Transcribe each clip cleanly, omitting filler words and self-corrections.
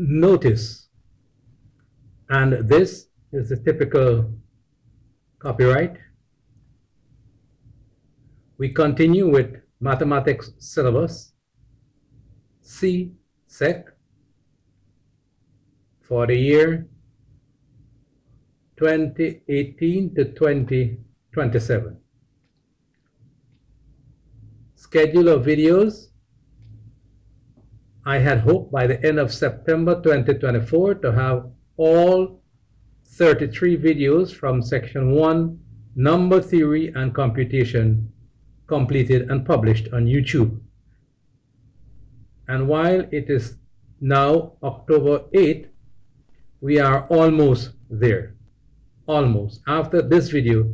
Notice, and this is the typical copyright. We continue with mathematics syllabus, C-Sec, for the year 2018 to 2027. Schedule of videos. I had hoped by the end of September 2024 to have all 33 videos from section 1, number theory and computation, completed and published on YouTube. And while it is now October 8th, we are almost there. Almost. After this video,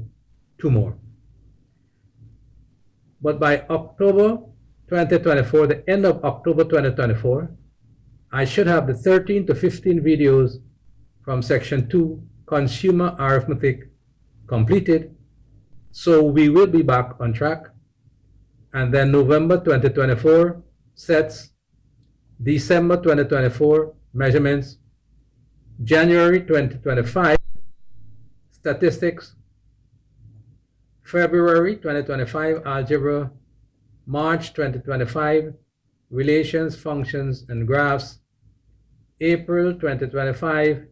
2 more. But by October 2024, the end of October 2024, I should have the 13 to 15 videos from section 2, consumer arithmetic, completed. So we will be back on track. And then November 2024, sets, December 2024, measurements, January 2025, statistics, February 2025, algebra, March 2025, relations, functions, and graphs, April 2025,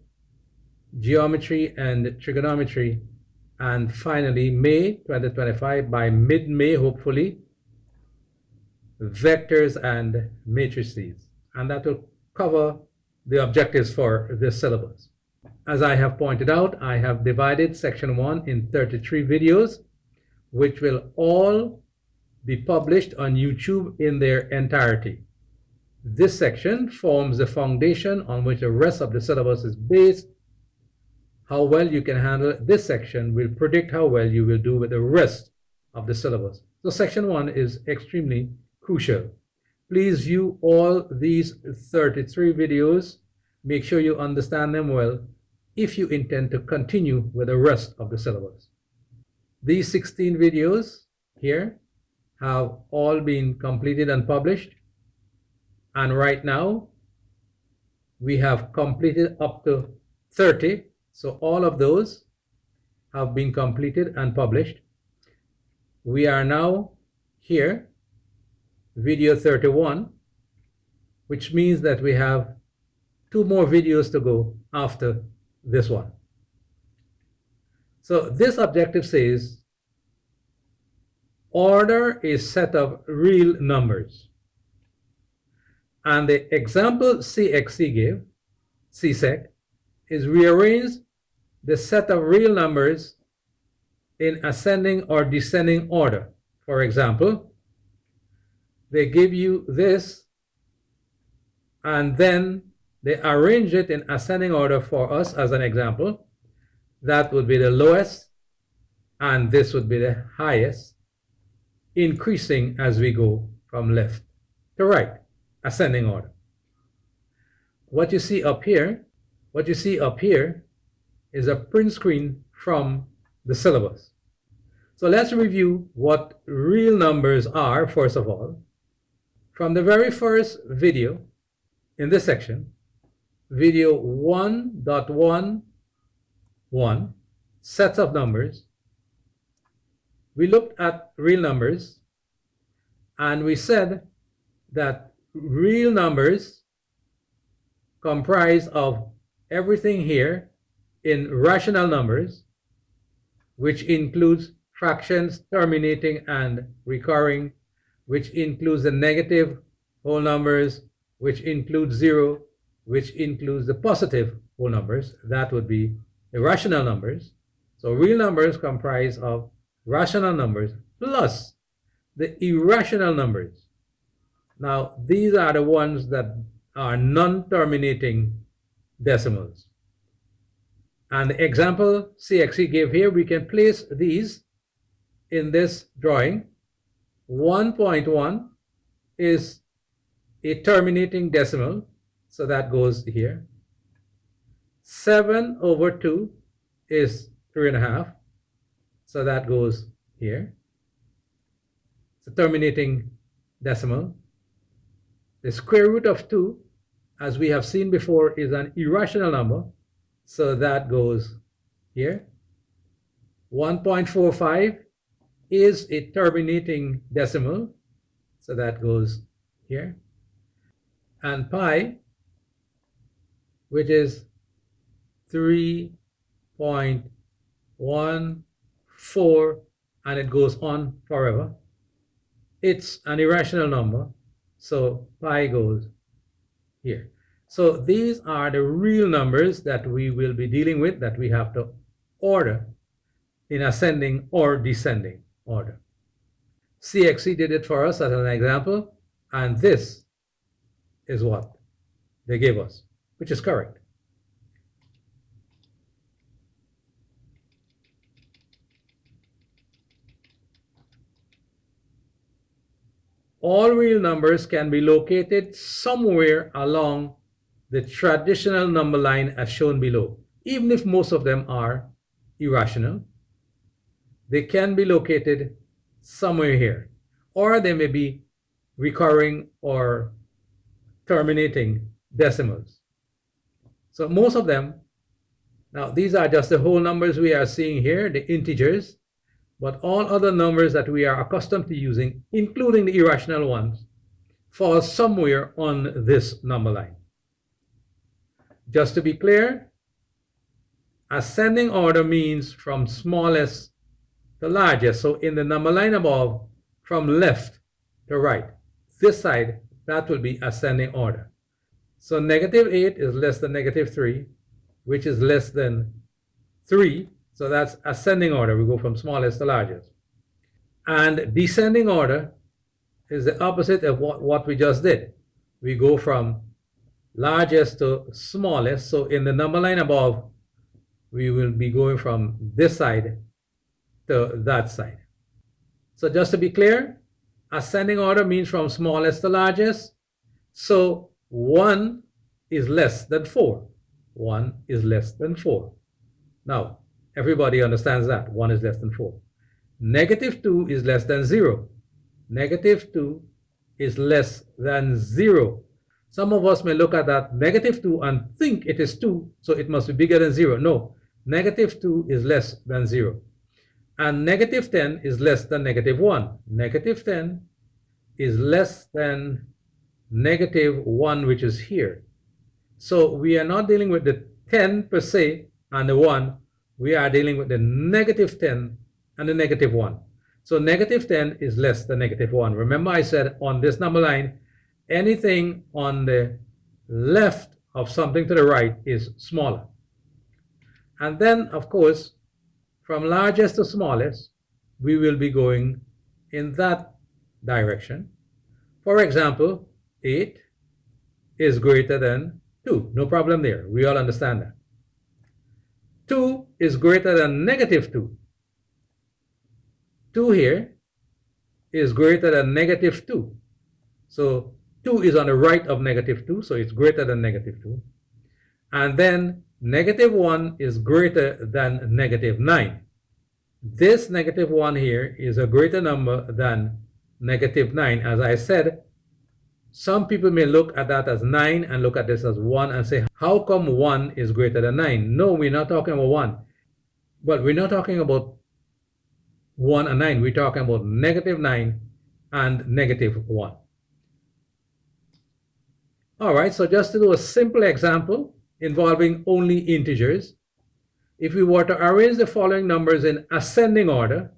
geometry and trigonometry, and finally May 2025, by mid-May hopefully, vectors and matrices. And that will cover the objectives for this syllabus. As I have pointed out, I have divided section 1 in 33 videos, which will all be published on YouTube in their entirety. This section forms the foundation on which the rest of the syllabus is based. How well you can handle this section will predict how well you will do with the rest of the syllabus. So section 1 is extremely crucial. Please view all these 33 videos. Make sure you understand them well if you intend to continue with the rest of the syllabus. These 16 videos here have all been completed and published. And right now, we have completed up to 30. So all of those have been completed and published. We are now here, video 31, which means that we have 2 more videos to go after this one. So this objective says, order a set of real numbers. And the example CXC gave, CSEC, is rearrange the set of real numbers in ascending or descending order. For example, they give you this, and then they arrange it in ascending order for us as an example. That would be the lowest, and this would be the highest, increasing as we go from left to right, ascending order. What you see up here is a print screen from the syllabus. So let's review what real numbers are, first of all. From the very first video in this section, video 1.11, sets of numbers, we looked at real numbers, and we said that real numbers comprise of everything here in rational numbers, which includes fractions, terminating and recurring, which includes the negative whole numbers, which includes 0, which includes the positive whole numbers. That would be the rational numbers. So real numbers comprise of rational numbers plus the irrational numbers. Now, these are the ones that are non-terminating decimals. And the example CXC gave here, we can place these in this drawing. 1.1 is a terminating decimal, so that goes here. 7/2 is 3.5, so that goes here. It's a terminating decimal. The square root of 2 as we have seen before, is an irrational number. So that goes here. 1.45 is a terminating decimal. So that goes here. And pi, which is 3.14, and it goes on forever. It's an irrational number. So pi goes here. So these are the real numbers that we will be dealing with, that we have to order in ascending or descending order. CXC did it for us as an example, and this is what they gave us, which is correct. All real numbers can be located somewhere along the traditional number line as shown below. Even if most of them are irrational, they can be located somewhere here, or they may be recurring or terminating decimals. So most of them, now these are just the whole numbers we are seeing here, the integers, but all other numbers that we are accustomed to using, including the irrational ones, fall somewhere on this number line. Just to be clear, ascending order means from smallest to largest. So in the number line above, from left to right, this side, that will be ascending order. So -8 is less than -3, which is less than 3. So that's ascending order. We go from smallest to largest. And descending order is the opposite of what we just did. We go from largest to smallest. So in the number line above, we will be going from this side to that side. So just to be clear, ascending order means from smallest to largest. So 1 is less than 4. 1 is less than 4. Now, everybody understands that 1 is less than 4. -2 is less than 0. -2 is less than 0. Some of us may look at that -2 and think it is 2, so it must be bigger than 0. No, -2 is less than 0. And -10 is less than -1. -10 is less than -1, which is here. So we are not dealing with the 10 per se and the 1. We are dealing with the -10 and the -1. So -10 is less than -1. Remember I said on this number line, anything on the left of something to the right is smaller. And then, of course, from largest to smallest, we will be going in that direction. For example, 8 is greater than 2. No problem there. We all understand that. 2 is greater than -2. 2 here is greater than -2. So 2 is on the right of -2, so it's greater than -2. And then -1 is greater than -9. This -1 here is a greater number than -9. As I said, some people may look at that as 9 and look at this as 1 and say, how come 1 is greater than 9? No, we're not talking about 1. But we're not talking about 1 and 9. We're talking about -9 and -1. All right, so just to do a simple example involving only integers, if we were to arrange the following numbers in ascending order,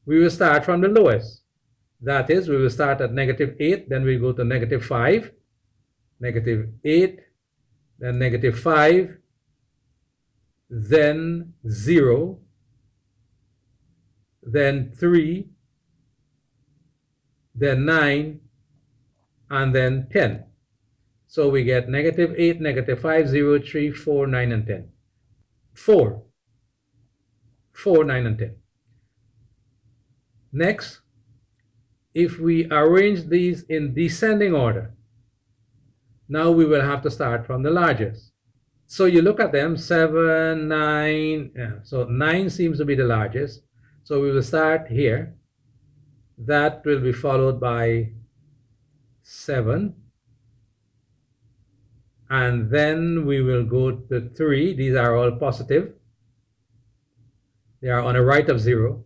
we will start from the lowest. That is, we will start at -8, then we go to -5, -8, then -5, then 0, then 3, then 9, and then 10. So we get -8, -5, 0, 3, 4, 9, and 10. 4, 9, and 10. Next, if we arrange these in descending order, now we will have to start from the largest. So you look at them, 7, 9, yeah, so 9 seems to be the largest. So we will start here. That will be followed by 7, And then we will go to 3. These are all positive. They are on the right of 0.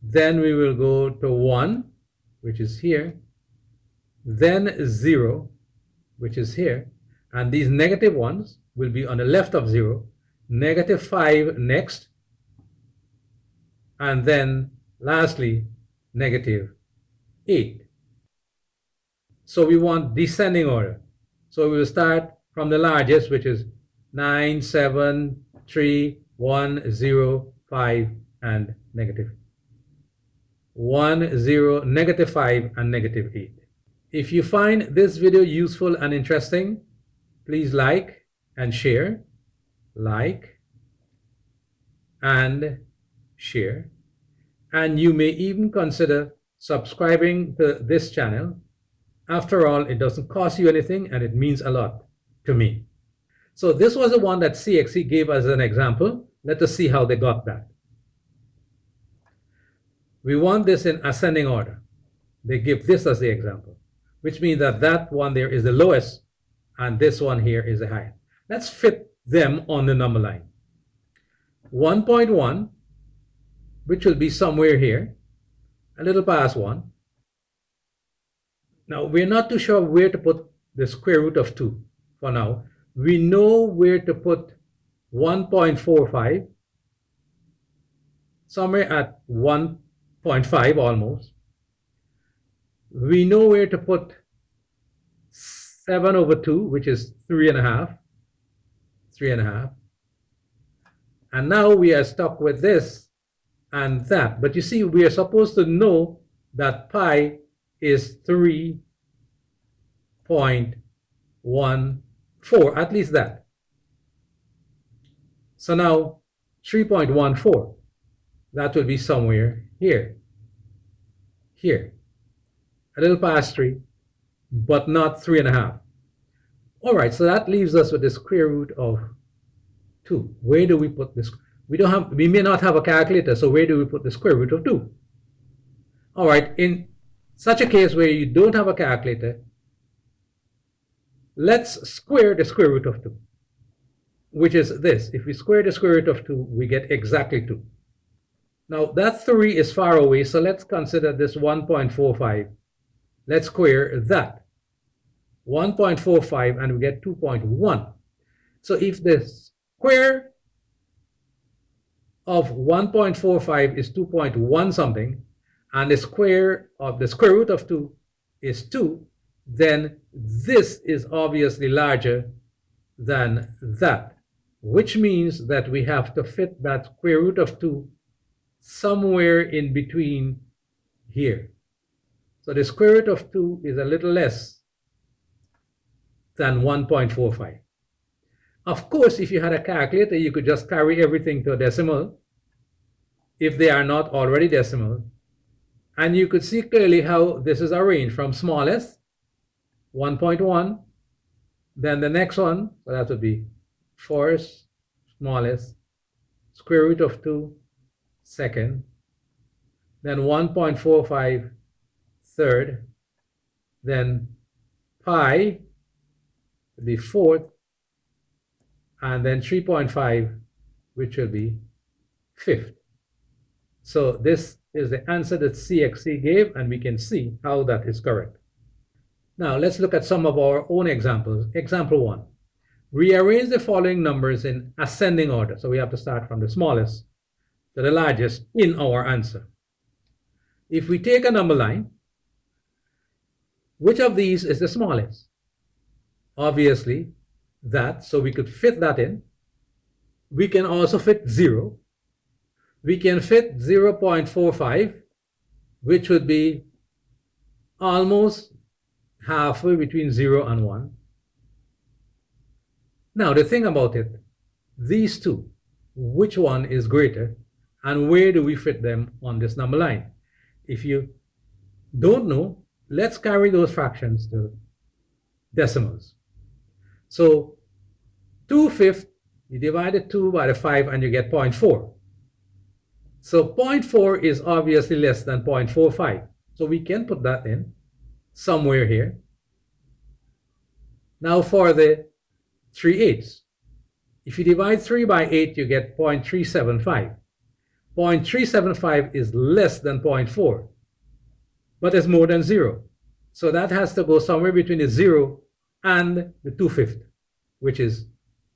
Then we will go to 1, which is here. Then 0, which is here. And these negative ones will be on the left of 0. Negative 5 next. And then lastly, negative 8. So we want descending order. So we will start from the largest, which is 9, 7, 3, 1, 0, 5, and negative 1, 0, negative 5, and negative 8. If you find this video useful and interesting, please like and share. Like and share. And you may even consider subscribing to this channel. After all, it doesn't cost you anything and it means a lot to me. So this was the one that CXC gave as an example. Let us see how they got that. We want this in ascending order. They give this as the example, which means that that one there is the lowest and this one here is the highest. Let's fit them on the number line. 1.1, which will be somewhere here, a little past 1. Now, we're not too sure where to put the square root of 2 for now. We know where to put 1.45, somewhere at 1.5 almost. We know where to put 7 over 2, which is 3.5. 3.5. And now we are stuck with this and that. But you see, we are supposed to know that pi is 3.14, at least that. So now 3.14, that will be somewhere here. Here. A little past 3, but not 3.5. All right, so that leaves us with the square root of 2. Where do we put this? We may not have a calculator, so where do we put the square root of 2? All right, in such a case where you don't have a calculator, let's square the square root of 2, which is this. If we square the square root of 2, we get exactly 2. Now, that 3 is far away, so let's consider this 1.45. Let's square that. 1.45, and we get 2.1. So if the square of 1.45 is 2.1 something, and the square of the square root of 2 is 2, then this is obviously larger than that, which means that we have to fit that square root of 2 somewhere in between here. So the square root of 2 is a little less than 1.45. Of course, if you had a calculator, you could just carry everything to a decimal if they are not already decimal. And you could see clearly how this is arranged from smallest, 1.1, then the next one, so that would be first, smallest, square root of 2, second, then 1.45, third, then pi, the fourth, and then 3.5, which will be fifth. So this is the answer that CXC gave, and we can see how that is correct. Now let's look at some of our own examples. Example 1. Rearrange the following numbers in ascending order. So we have to start from the smallest to the largest in our answer. If we take a number line, which of these is the smallest? Obviously that, so we could fit that in. We can also fit 0. We can fit 0.45, which would be almost halfway between 0 and 1. Now the thing about it, these two, which one is greater and where do we fit them on this number line? If you don't know, let's carry those fractions to decimals. So 2/5, you divide the 2 by the 5 and you get 0.4. So 0.4 is obviously less than 0.45. So we can put that in somewhere here. Now for the 3/8. If you divide 3 by 8, you get 0.375. 0.375 is less than 0.4, but it's more than 0. So that has to go somewhere between the 0 and the 2/5, which is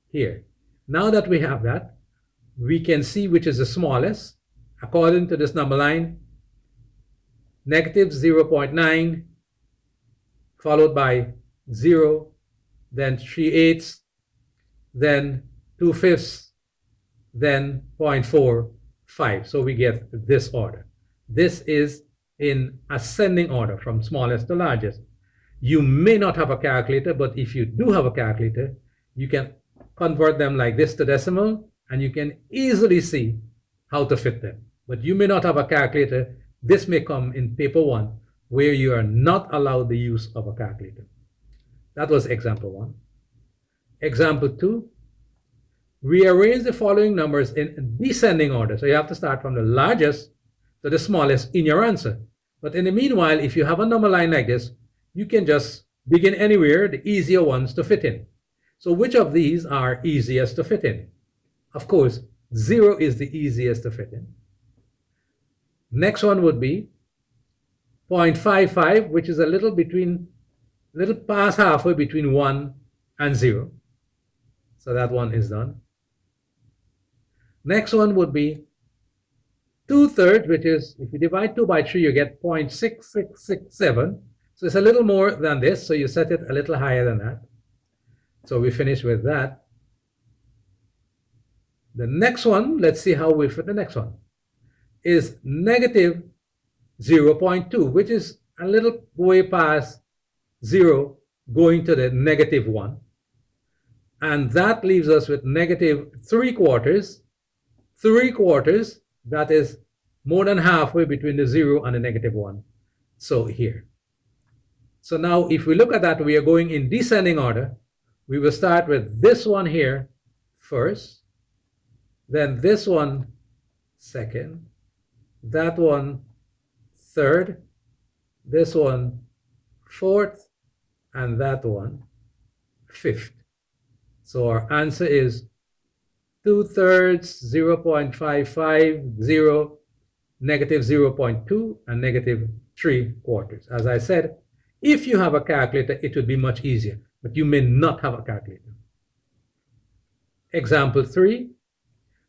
here. Now that we have that, we can see which is the smallest. According to this number line, negative 0.9, followed by 0, then 3/8, then 2/5, then 0.45. So we get this order. This is in ascending order from smallest to largest. You may not have a calculator, but if you do have a calculator, you can convert them like this to decimal, and you can easily see how to fit them. But you may not have a calculator. This may come in paper 1, where you are not allowed the use of a calculator. That was example 1. Example 2, rearrange the following numbers in descending order. So you have to start from the largest to the smallest in your answer. But in the meanwhile, if you have a number line like this, you can just begin anywhere, the easier ones to fit in. So which of these are easiest to fit in? Of course, 0 is the easiest to fit in. Next one would be 0.55, which is a little past halfway between 1 and 0. So that one is done. Next one would be 2/3, which is, if you divide 2 by 3, you get 0.6667. So it's a little more than this, so you set it a little higher than that. So we finish with that. The next one, let's see how we fit the next one, is negative 0.2, which is a little way past 0 going to the negative 1. And that leaves us with negative 3/4. 3/4, that is more than halfway between the 0 and the negative 1. So here. So now if we look at that, we are going in descending order. We will start with this one here first, then this one second, that one third, this one fourth, and that one fifth. So our answer is 2/3, 0.55, 0, negative 0.2, and negative 3/4. As I said, if you have a calculator, it would be much easier, but you may not have a calculator. Example 3,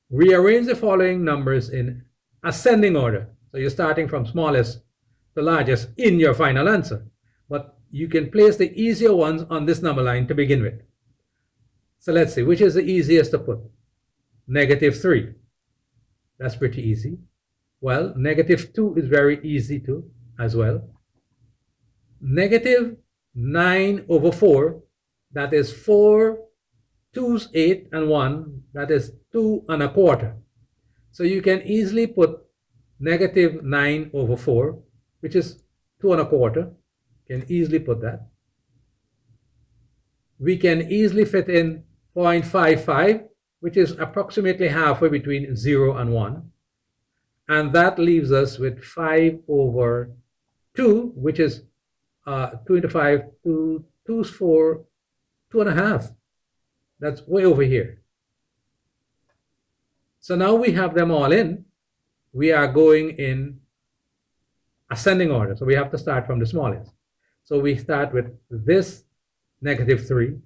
rearrange the following numbers in ascending order. So you're starting from smallest to largest in your final answer, but you can place the easier ones on this number line to begin with. So let's see, which is the easiest to put? Negative 3. That's pretty easy. Well, negative 2 is very easy too, as well. Negative 9/4, that is 4, 2's 8, and 1, that is 2 1/4. So you can easily put negative 9/4, which is 2 1/4. You can easily put that. We can easily fit in 0.55, which is approximately halfway between 0 and 1. And that leaves us with 5/2, which is 2 into 5, 2, 2's 4, 2.5. That's way over here. So now we have them all in. We are going in ascending order. So we have to start from the smallest. So we start with this negative 3,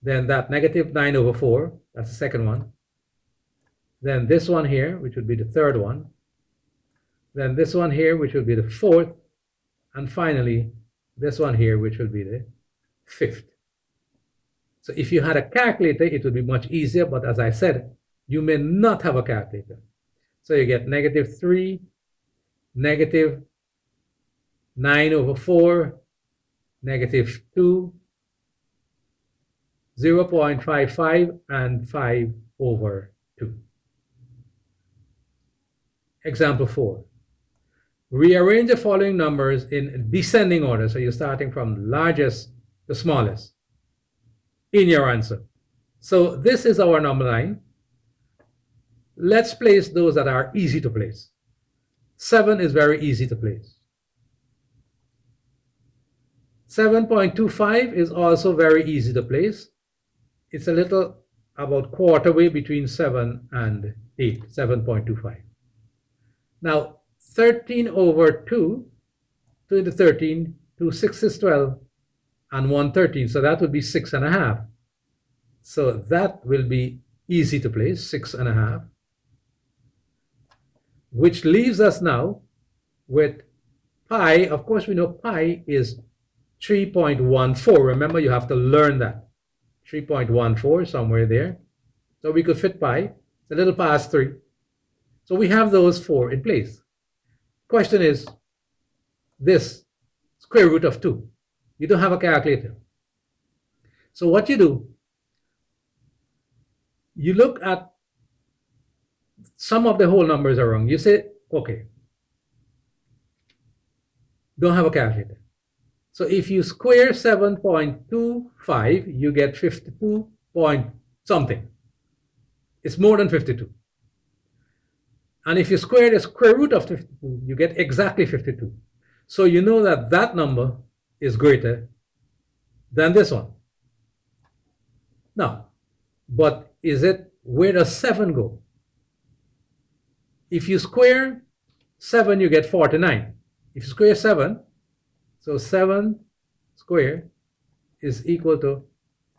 then that negative 9/4, that's the second one. Then this one here, which would be the third one. Then this one here, which will be the fourth. And finally, this one here, which will be the fifth. So if you had a calculator, it would be much easier. But as I said, you may not have a calculator. So you get negative 3, negative 9/4, negative 2, 0.55, and 5/2. Example 4. Rearrange the following numbers in descending order. So you're starting from largest to smallest in your answer. So this is our number line. Let's place those that are easy to place. 7 is very easy to place. 7.25 is also very easy to place. It's a little about quarter way between 7 and 8, 7.25. Now, 13 over 2, 2 into 13, 2 6 is 12, and 1 13. So that would be 6.5. So that will be easy to place, 6.5. Which leaves us now with pi. Of course, we know pi is 3.14. Remember, you have to learn that. 3.14, somewhere there. So we could fit pi. It's a little past 3. So we have those 4 in place. Question is this square root of 2. You don't have a calculator. So what you do, you look at some of the whole numbers are wrong. You say, okay, don't have a calculator. So if you square 7.25, you get 52 point something. It's more than 52. And if you square the square root of 52, you get exactly 52. So you know that that number is greater than this one. Now, but is it, where does 7 go? If you square 7, you get 49. If you square 7, so 7 squared is equal to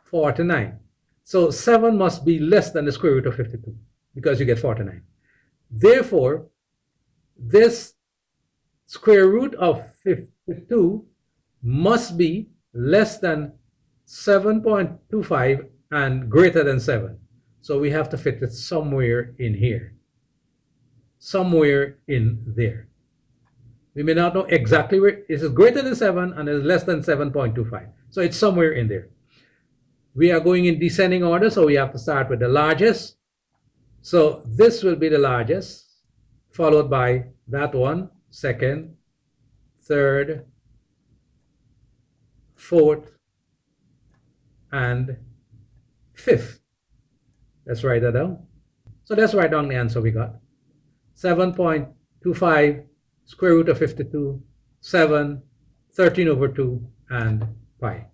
49. So 7 must be less than the square root of 52 because you get 49. Therefore, this square root of 52 must be less than 7.25 and greater than 7. So we have to fit it somewhere in here. Somewhere in there. We may not know exactly where. It is greater than 7 and is less than 7.25. So it's somewhere in there. We are going in descending order, so we have to start with the largest. So this will be the largest, followed by that one, second, third, fourth, and fifth. Let's write that down. So let's write down the answer we got. 7.25 square root of 52, 7, 13 over 2, and pi.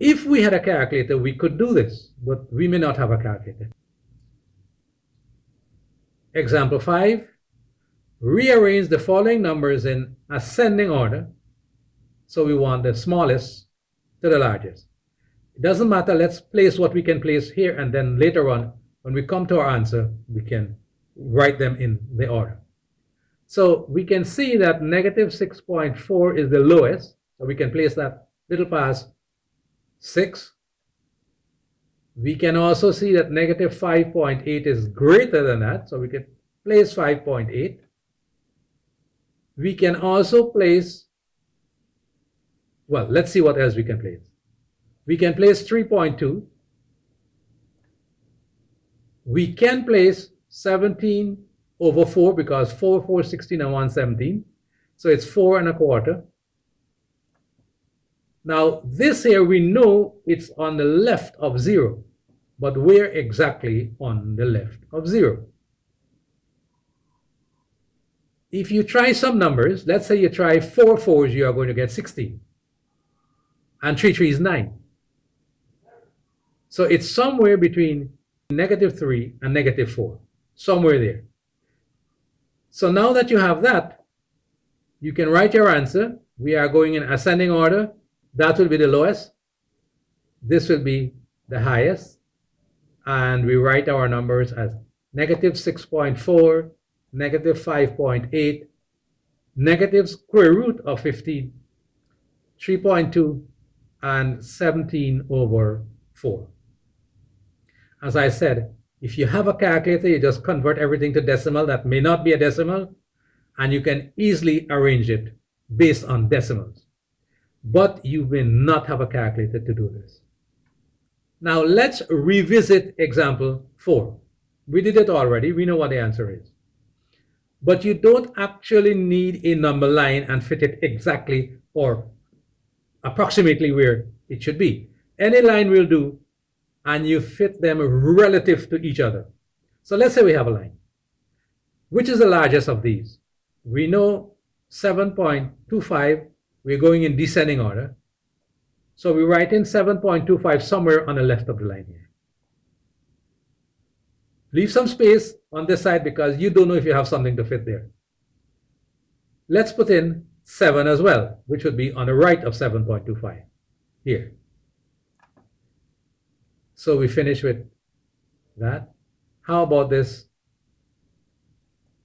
If we had a calculator, we could do this, but we may not have a calculator. Example 5, rearrange the following numbers in ascending order. So we want the smallest to the largest. It doesn't matter, let's place what we can place here, and then later on, when we come to our answer, we can write them in the order. So we can see that negative 6.4 is the lowest. So we can place that little past 6. We can also see that negative 5.8 is greater than that. So we can place 5.8. We can also place, well, let's see what else we can place. We can place 3.2. We can place 17 over 4 because 4, 4, 16 and 1, 17. So it's 4 and a quarter. Now this here we know it's on the left of 0, but where exactly on the left of 0? If you try some numbers, let's say you try 4 4s, you are going to get 16. And 3 3 is 9. So it's somewhere between negative 3 and negative 4, somewhere there. So now that you have that, you can write your answer. We are going in ascending order. That will be the lowest. This will be the highest. And we write our numbers as negative 6.4, negative 5.8, negative square root of 15, 3.2, and 17 over 4. As I said, if you have a calculator, you just convert everything to decimal. That may not be a decimal, and you can easily arrange it based on decimals. But you may not have a calculator to do this. Now let's revisit example 4. We did it already. We know what the answer is. But you don't actually need a number line and fit it exactly or approximately where it should be. Any line will do, and you fit them relative to each other. So let's say we have a line. Which is the largest of these? We know 7.25, we're going in descending order. So we write in 7.25 somewhere on the left of the line here. Leave some space on this side because you don't know if you have something to fit there. Let's put in 7 as well, which would be on the right of 7.25 here. So we finish with that. How about this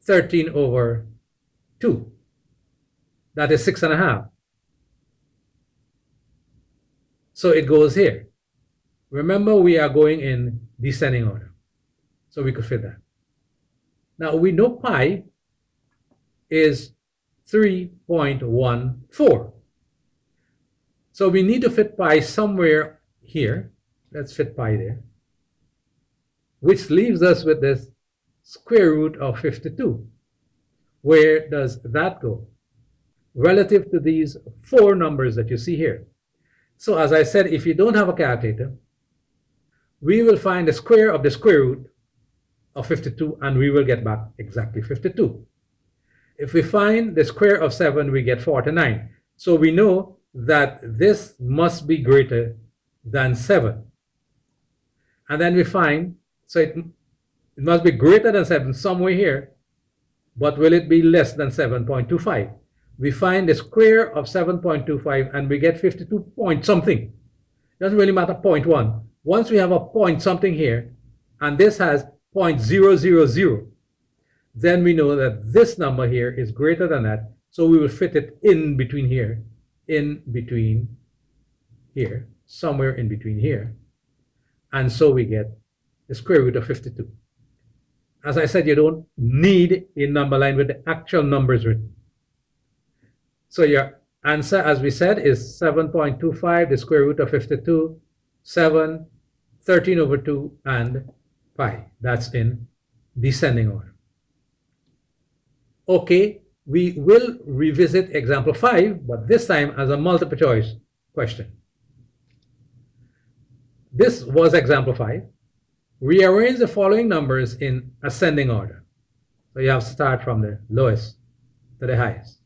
13 over 2? That is 6.5. So it goes here. Remember, we are going in descending order. So we could fit that. Now we know pi is 3.14. So we need to fit pi somewhere here. Let's fit pi there. Which leaves us with this square root of 52. Where does that go? Relative to these 4 numbers that you see here. So as I said, if you don't have a calculator, we will find the square of the square root of 52 and we will get back exactly 52. If we find the square of 7, we get 49. So we know that this must be greater than 7. And then we find, so it must be greater than 7 somewhere here, but will it be less than 7.25? We find the square of 7.25 and we get 52 point something. Doesn't really matter, 0.1. Once we have a point something here, and this has 0.000, then we know that this number here is greater than that. So we will fit it in between here, somewhere in between here. And so we get the square root of 52. As I said, you don't need a number line with the actual numbers written. So your answer, as we said, is 7.25, the square root of 52, 7, 13 over 2, and pi. That's in descending order. Okay, we will revisit example 5, but this time as a multiple choice question. This was example 5. Rearrange the following numbers in ascending order. So you have to start from the lowest to the highest.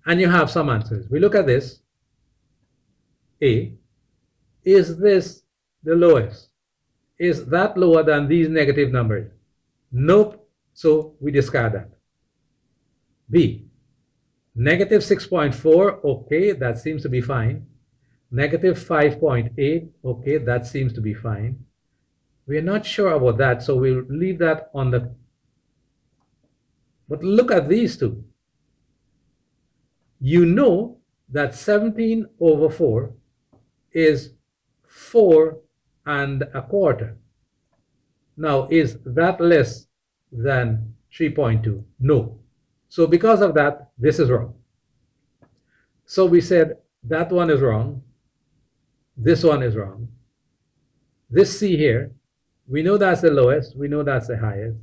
And you have some answers. We look at this. A, is this the lowest? Is that lower than these negative numbers? Nope. So we discard that. B, negative 6.4, okay, that seems to be fine. Negative 5.8, okay, that seems to be fine. We're not sure about that, so we'll leave that on the... But look at these two. You know that 17 over 4 is 4.25. Now, is that less than 3.2? No. So because of that, this is wrong. So we said that one is wrong. This one is wrong. This C here, we know that's the lowest. We know that's the highest.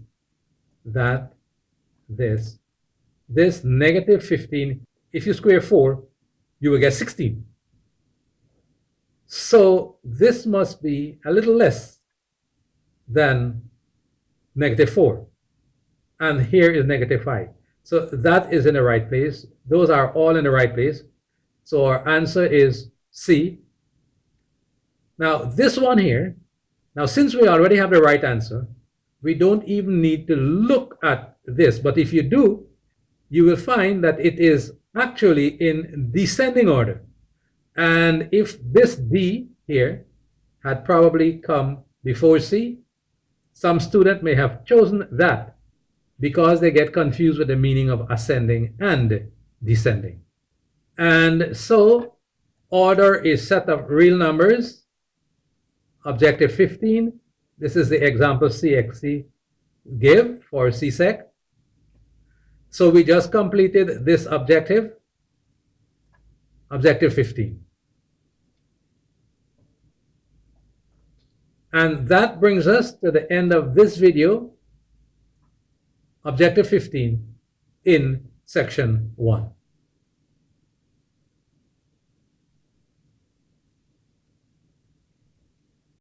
That, this negative 15, if you square 4, you will get 16. So this must be a little less than negative 4. And here is negative 5. So that is in the right place. Those are all in the right place. So our answer is C. Now this one here, now since we already have the right answer, we don't even need to look at this. But if you do, you will find that it is actually in descending order. And if this D here had probably come before C, some student may have chosen that because they get confused with the meaning of ascending and descending. And so order is set of real numbers. Objective 15, this is the example CXC give for CSEC. So we just completed this objective, objective 15. And that brings us to the end of this video, objective 15 in section 1.